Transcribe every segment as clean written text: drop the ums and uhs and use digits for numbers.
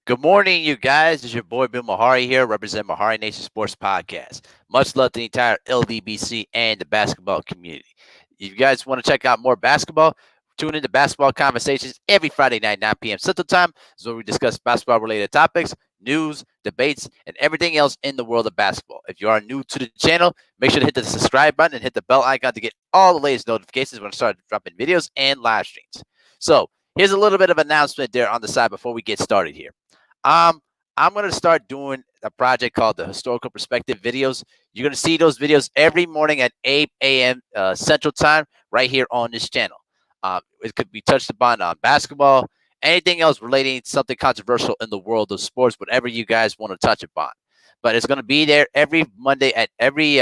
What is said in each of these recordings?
Good morning, you guys. It's your boy Bill Mahari here, representing Mahari Nation Sports Podcast. Much love to the entire LDBC and the basketball community. If you guys want to check out more basketball, tune into Basketball Conversations every Friday night, 9 p.m. Central Time. This is where we discuss basketball-related topics, news, debates, and everything else in the world of basketball. If you are new to the channel, make sure to hit the subscribe button and hit the bell icon to get all the latest notifications when I start dropping videos and live streams. So here's a little bit of announcement there on the side before we get started here. Um, I'm gonna start doing a project called the Historical Perspective videos. You're gonna see those videos every morning at 8 a.m. Central Time, right here on this channel. It could be touched upon on basketball, anything else relating to something controversial in the world of sports, whatever you guys want to touch upon. But it's gonna be there every Monday at every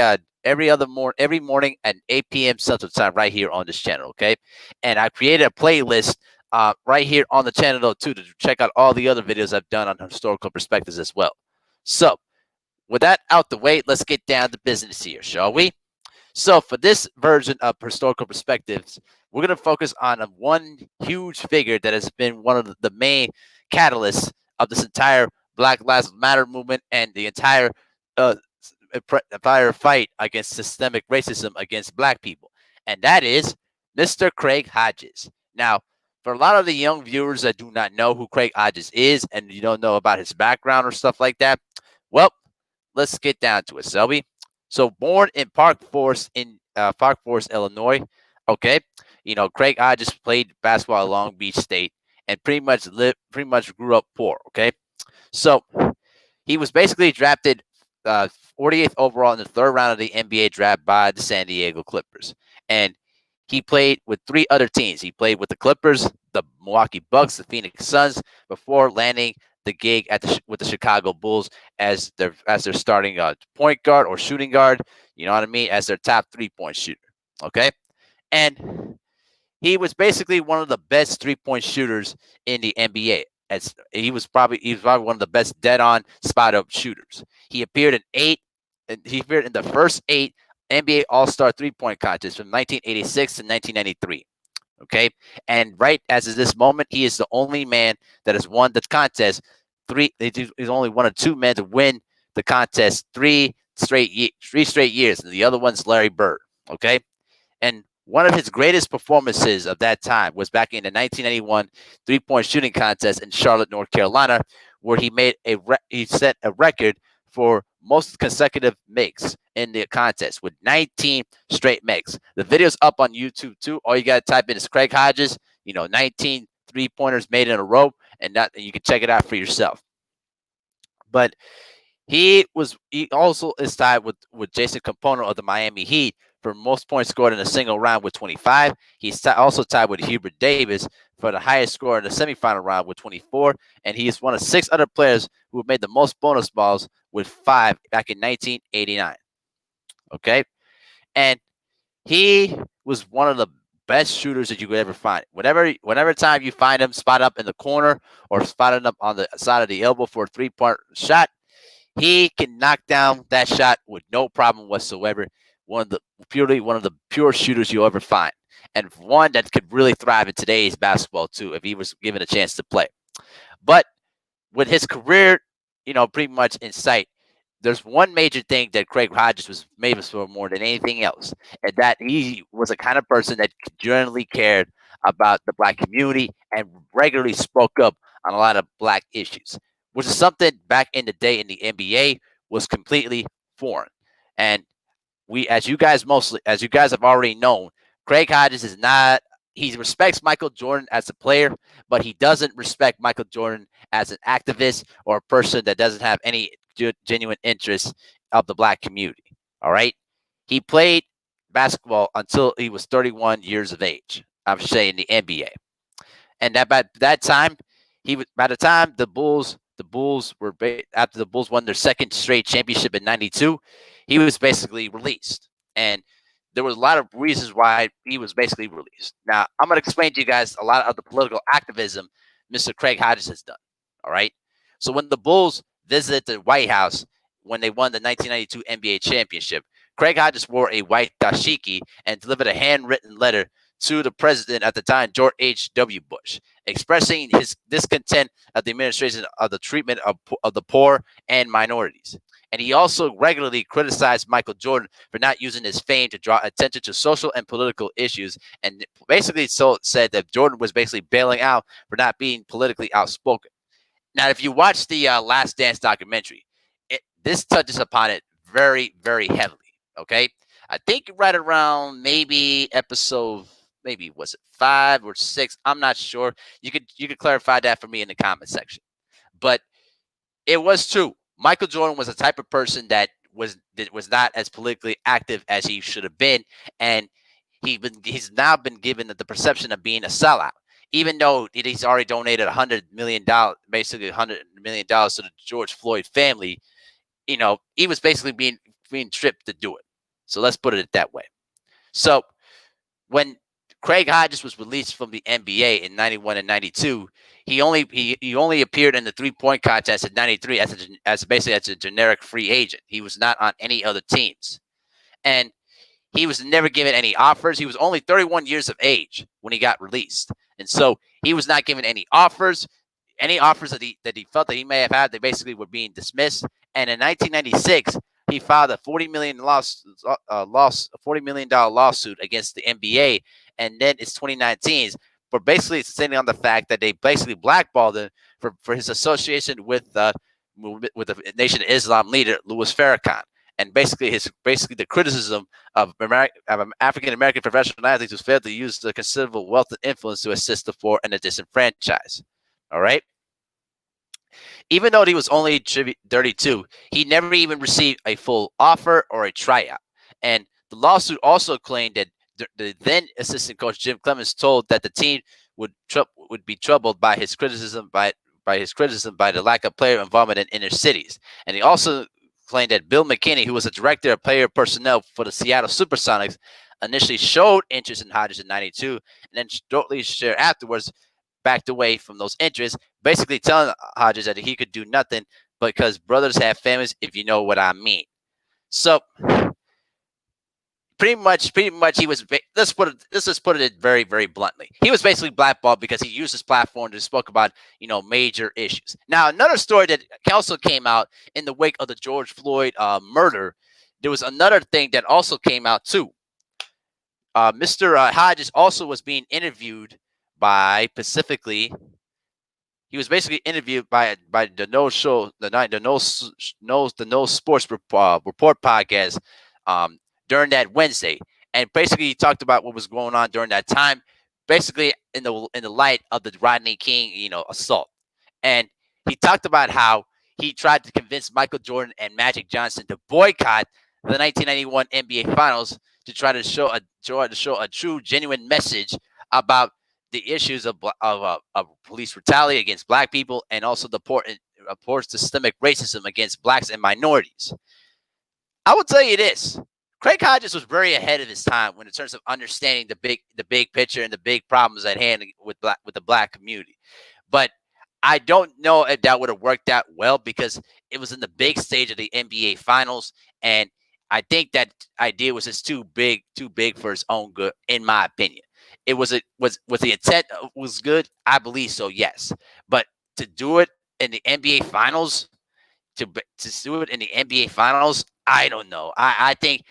morning at 8 p.m. Central Time, right here on this channel. Okay, and I created a playlist right here on the channel though too to check out all the other videos I've done on historical perspectives as well. So with that out the way, let's get down to business here, shall we? So for this version of historical perspectives, we're going to focus on one huge figure that has been one of the main catalysts of this entire Black Lives Matter movement and the uh, entire fight against systemic racism against Black people, and that is Mr. Craig Hodges. Now, for a lot of the young viewers that do not know who Craig Hodges is and you don't know about his background or stuff like that, well, let's get down to it, shall we? So, born in Park Forest, Illinois. Okay, Craig Hodges played basketball at Long Beach State and pretty much grew up poor. Okay, so he was basically drafted 48th overall in the third round of the NBA draft by the San Diego Clippers, and he played with three other teams. He played with the Clippers, the Milwaukee Bucks, the Phoenix Suns, before landing the gig with the Chicago Bulls as their starting point guard or shooting guard. You know what I mean? As their top 3-point shooter. Okay, and he was basically one of the best 3-point shooters in the NBA. As he was probably one of the best dead on spot up shooters. He appeared in eight. He appeared in the first 8 NBA All Star 3-point contests from 1986 to 1993. Okay, and right as of this moment, he is the only man that has won the contest. He's only one of 2 men to win the contest three straight years, and the other one's Larry Bird. Okay, and one of his greatest performances of that time was back in the 1991 3-point shooting contest in Charlotte, North Carolina, where he set a record for most consecutive makes in the contest with 19 straight makes. The video's up on YouTube too. All you got to type in is Craig Hodges, 19 3-pointers made in a row, and you can check it out for yourself. But he also is tied with Jason Kapono of the Miami Heat for most points scored in a single round with 25. He's also tied with Hubert Davis for the highest score in the semifinal round with 24, and he is one of 6 other players who have made the most bonus balls with 5 back in 1989. Okay, and he was one of the best shooters that you could ever find. Whenever time you find him spot up in the corner or spotted up on the side of the elbow for a 3-point shot, he can knock down that shot with no problem whatsoever. One of the pure shooters you'll ever find, and one that could really thrive in today's basketball too if he was given a chance to play. But with his career, pretty much in sight, there's one major thing that Craig Hodges was famous for more than anything else, and that he was a kind of person that generally cared about the Black community and regularly spoke up on a lot of Black issues, which is something back in the day in the NBA was completely foreign. And as you guys have already known, Craig Hodges is not. He respects Michael Jordan as a player, but he doesn't respect Michael Jordan as an activist or a person that doesn't have any genuine interest of the Black community. All right, he played basketball until he was 31 years of age. I'm saying the NBA, and that by that time, by the time after the Bulls won their second straight championship in '92, he was basically released, and there was a lot of reasons why he was basically released. Now, I'm going to explain to you guys a lot of the political activism Mr. Craig Hodges has done. All right. So when the Bulls visited the White House when they won the 1992 NBA championship, Craig Hodges wore a white dashiki and delivered a handwritten letter to the president at the time, George H.W. Bush, expressing his discontent at the administration of the treatment of the poor and minorities. And he also regularly criticized Michael Jordan for not using his fame to draw attention to social and political issues, and basically said that Jordan was basically bailing out for not being politically outspoken. Now, if you watch the Last Dance documentary, this touches upon it very, very heavily. Okay, I think right around maybe episode, maybe was it 5 or 6? I'm not sure. You could clarify that for me in the comment section. But it was true. Michael Jordan was the type of person that was not as politically active as he should have been, and he's now been given the perception of being a sellout, even though he's already donated $100 million, basically $100 million to the George Floyd family. He was basically being tripped to do it. So let's put it that way. So when Craig Hodges was released from the NBA in '91 and '92, he only appeared in the 3-point contest in '93 as basically as a generic free agent. He was not on any other teams, and he was never given any offers. He was only 31 years of age when he got released, and so he was not given any offers. Any offers that he felt that he may have had, they basically were being dismissed. And in 1996, he filed a $40 million lawsuit against the NBA, and then it's 2019. But basically, it's sitting on the fact that they basically blackballed him for his association with the Nation of Islam leader Louis Farrakhan, and basically the criticism of African American professional athletes who failed to use the considerable wealth and influence to assist the poor and the disenfranchised. All right. Even though he was only 32, he never even received a full offer or a tryout. And the lawsuit also claimed that the then assistant coach Jim Clemens told that the team would be troubled by his criticism by the lack of player involvement in inner cities. And he also claimed that Bill McKinney, who was a director of player personnel for the Seattle Supersonics, initially showed interest in Hodges in '92, and then shortly afterwards backed away from those interests, basically telling Hodges that he could do nothing because brothers have families, if you know what I mean. So pretty much he was, let's just put it very, very bluntly. He was basically blackballed because he used his platform to spoke about, major issues. Now, another story that also came out in the wake of the George Floyd murder, there was another thing that also came out too. Mr. Hodges also was being interviewed by Pacifically. He was basically interviewed by the No Sports Report podcast during that Wednesday, and basically he talked about what was going on during that time, basically in the light of the Rodney King assault, and he talked about how he tried to convince Michael Jordan and Magic Johnson to boycott the 1991 NBA Finals to try to show a true, genuine message about the issues of police brutality against black people, and also the poor systemic racism against blacks and minorities. I will tell you this: Craig Hodges was very ahead of his time in terms of understanding the big picture and the big problems at hand with the black community. But I don't know if that would have worked out well because it was in the big stage of the NBA Finals, and I think that idea was just too big for his own good, in my opinion. It was the intent was good, I believe so, yes. But to do it in the NBA Finals, to do it in the NBA Finals, I don't know. I think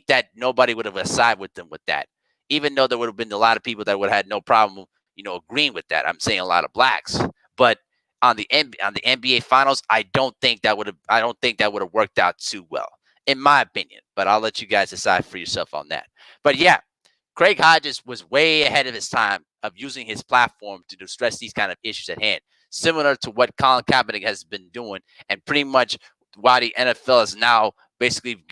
that nobody would have sided with them with that, even though there would have been a lot of people that would have had no problem, agreeing with that. I'm saying a lot of blacks, but on the NBA Finals, I don't think that would have worked out too well, in my opinion. But I'll let you guys decide for yourself on that. But yeah, Craig Hodges was way ahead of his time of using his platform to stress these kind of issues at hand, similar to what Colin Kaepernick has been doing, and pretty much why the NFL is now basically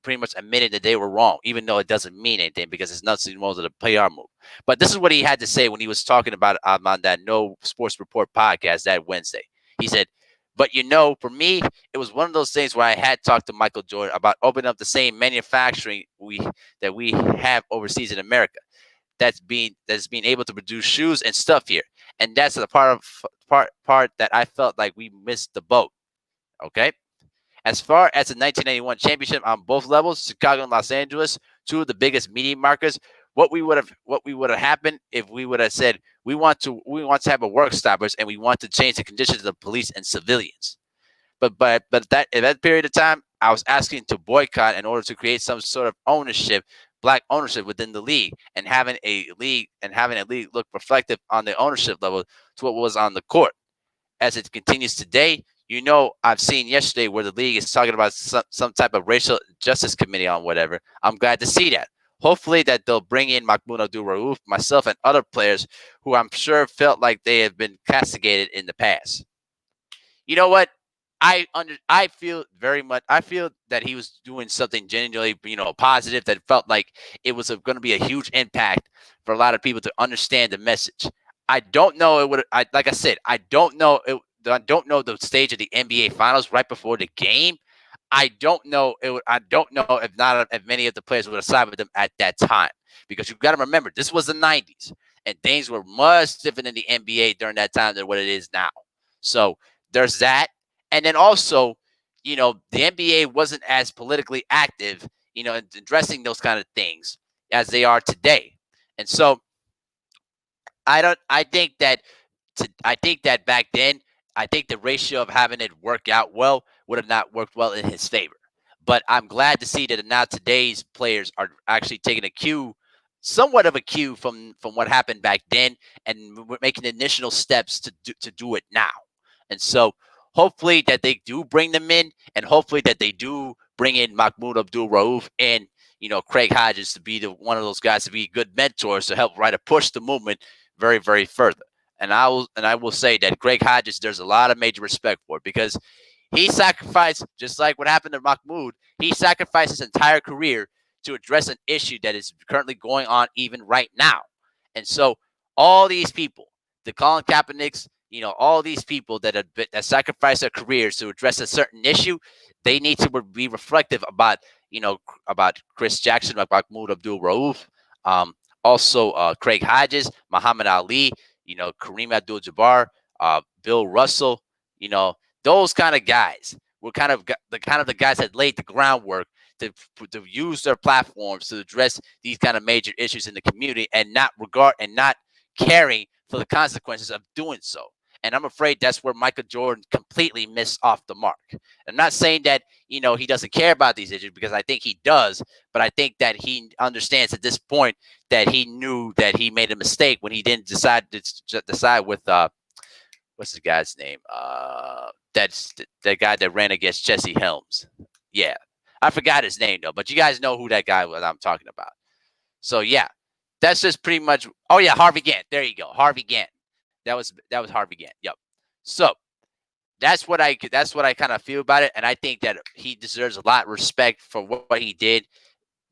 pretty much admitted that they were wrong, even though it doesn't mean anything because it's nothing more than a PR move. But this is what he had to say when he was talking about it on that No Sports Report podcast that Wednesday. He said, "But for me, it was one of those things where I had talked to Michael Jordan about opening up the same manufacturing that we have overseas in America. That's being able to produce shoes and stuff here, and that's the part that I felt like we missed the boat." Okay. As far as the 1991 championship on both levels, Chicago and Los Angeles, two of the biggest media markets, what we would have happened if we would have said we want to have a work stoppers and we want to change the conditions of police and civilians. But that in that period of time, I was asking to boycott in order to create some sort of ownership, black ownership within the league, and having a league look reflective on the ownership level to what was on the court. As it continues today, I've seen yesterday where the league is talking about some type of racial justice committee on whatever. I'm glad to see that. Hopefully that they'll bring in Mahmoud Abdul Rauf, myself, and other players who I'm sure felt like they have been castigated in the past. You know what? I feel very much. I feel that he was doing something genuinely, positive. That felt like it was going to be a huge impact for a lot of people to understand the message. I don't know it would. Like I said, I don't know it. I don't know the stage of the NBA Finals right before the game. I don't know it. I don't know if many of the players would have sided with them at that time, because you've got to remember this was the '90s and things were much different in the NBA during that time than what it is now. So there's that. And then also, the NBA wasn't as politically active, in addressing those kind of things as they are today. And so I don't. I think that back then, I think the ratio of having it work out well would have not worked well in his favor. But I'm glad to see that now today's players are actually taking a cue, somewhat of a cue from what happened back then, and we're making initial steps to do it now. And so hopefully that they do bring them in, and hopefully that they do bring in Mahmoud Abdul Rauf and Craig Hodges to be one of those guys to be good mentors to help push the movement very, very further. And I will say that Craig Hodges, there's a lot of major respect for it, because he sacrificed, just like what happened to Mahmoud, he sacrificed his entire career to address an issue that is currently going on even right now. And so all these people, the Colin Kaepernicks, all these people that sacrifice their careers to address a certain issue, they need to be reflective about Chris Jackson, about Mahmoud Abdul Rauf, also Craig Hodges, Muhammad Ali, Kareem Abdul-Jabbar, Bill Russell, those kind of guys were the guys that laid the groundwork to use their platforms to address these kind of major issues in the community, and not caring for the consequences of doing so. And I'm afraid that's where Michael Jordan completely missed off the mark. I'm not saying that he doesn't care about these issues, because I think he does, but I think that he understands at this point that he knew that he made a mistake when he didn't decide with what's the guy's name? That's the guy that ran against Jesse Helms. Yeah, I forgot his name though, but you guys know who that guy was I'm talking about. So yeah, that's just pretty much. Oh yeah, Harvey Gantt. There you go, Harvey Gantt. That was Harvey Gantt. Yep. So that's what I kind of feel about it, and I think that he deserves a lot of respect for what he did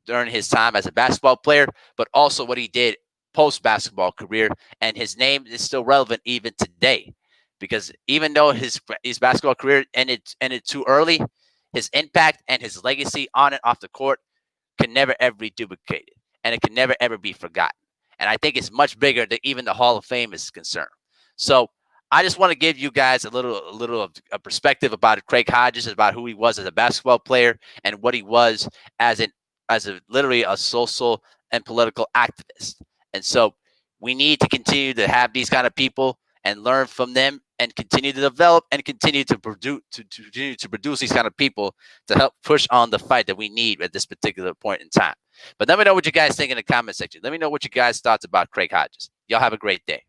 during his time as a basketball player, but also what he did post basketball career. And his name is still relevant even today, because even though his basketball career ended too early, his impact and his legacy on and off the court can never ever be duplicated, and it can never ever be forgotten. And I think it's much bigger than even the Hall of Fame is concerned. So I just want to give you guys a little of a perspective about Craig Hodges, about who he was as a basketball player and what he was as literally a social and political activist. And so we need to continue to have these kind of people and learn from them, and continue to develop and continue to produce these kind of people to help push on the fight that we need at this particular point in time. But let me know what you guys think in the comment section. Let me know what you guys thoughts about Craig Hodges. Y'all have a great day.